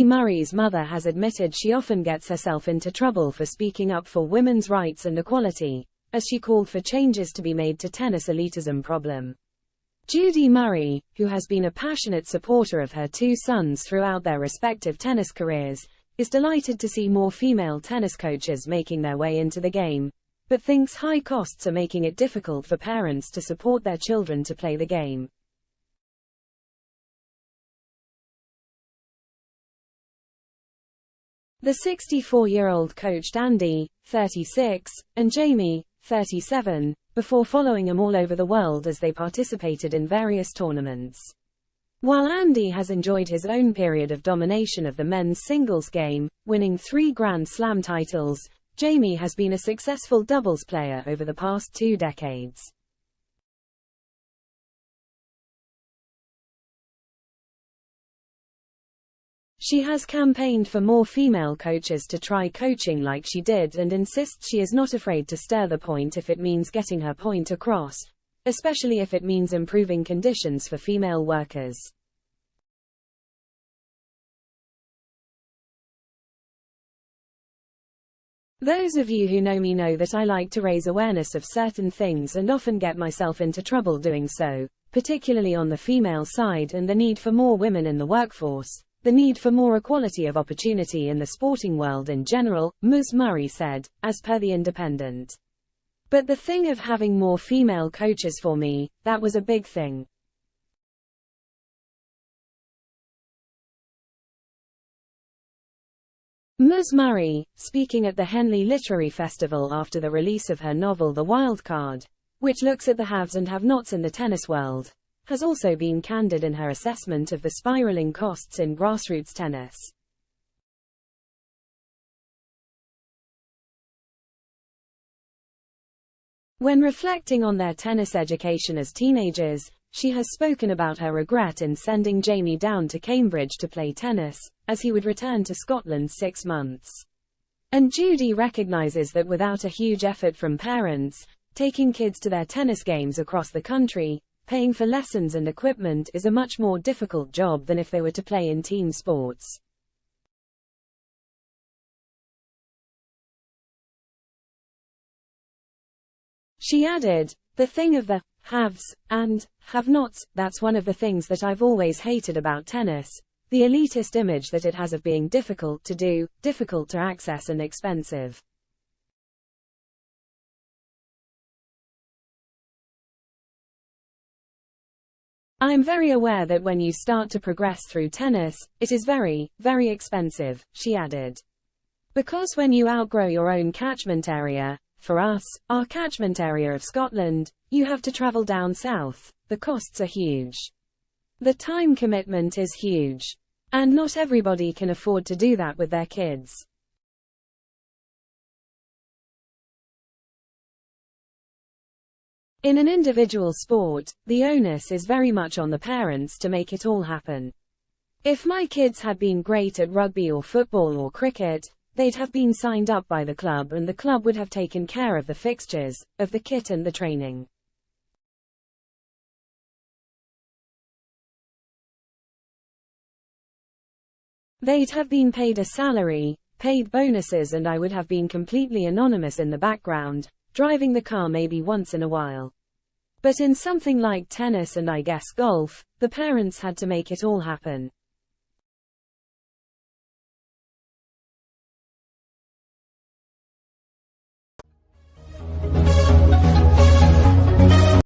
Murray's mother has admitted she often gets herself into trouble for speaking up for women's rights and equality, as she called for changes to be made to tennis elitism problem. Judy Murray, who has been a passionate supporter of her two sons throughout their respective tennis careers, is delighted to see more female tennis coaches making their way into the game, but thinks high costs are making it difficult for parents to support their children to play the game. The 64-year-old coached Andy, 36, and Jamie, 37, before following them all over the world as they participated in various tournaments. While Andy has enjoyed his own period of domination of the men's singles game, winning 3 Grand Slam titles, Jamie has been a successful doubles player over the past 2 decades. She has campaigned for more female coaches to try coaching like she did and insists she is not afraid to stir the point if it means getting her point across, especially if it means improving conditions for female workers. Those of you who know me know that I like to raise awareness of certain things and often get myself into trouble doing so, particularly on the female side, and the need for more women in the workforce, the need for more equality of opportunity in the sporting world in general, Ms. Murray said, as per The Independent. But the thing of having more female coaches, for me, that was a big thing. Ms. Murray, speaking at the Henley Literary Festival after the release of her novel The Wild Card, which looks at the haves and have-nots in the tennis world, has also been candid in her assessment of the spiraling costs in grassroots tennis. When reflecting on their tennis education as teenagers, she has spoken about her regret in sending Jamie down to Cambridge to play tennis, as he would return to Scotland 6 months. And Judy recognizes that without a huge effort from parents, taking kids to their tennis games across the country, paying for lessons and equipment is a much more difficult job than if they were to play in team sports. She added, "The thing of the haves and have-nots, that's one of the things that I've always hated about tennis, the elitist image that it has of being difficult to do, difficult to access and expensive." I am very aware that when you start to progress through tennis, it is very, very expensive, she added. Because when you outgrow your own catchment area, for us, our catchment area of Scotland, you have to travel down south, the costs are huge. The time commitment is huge. And not everybody can afford to do that with their kids. In an individual sport, the onus is very much on the parents to make it all happen. If my kids had been great at rugby or football or cricket, they'd have been signed up by the club and the club would have taken care of the fixtures, of the kit and the training. They'd have been paid a salary, paid bonuses, and I would have been completely anonymous in the background, driving the car maybe once in a while. But in something like tennis and I guess golf, the parents had to make it all happen.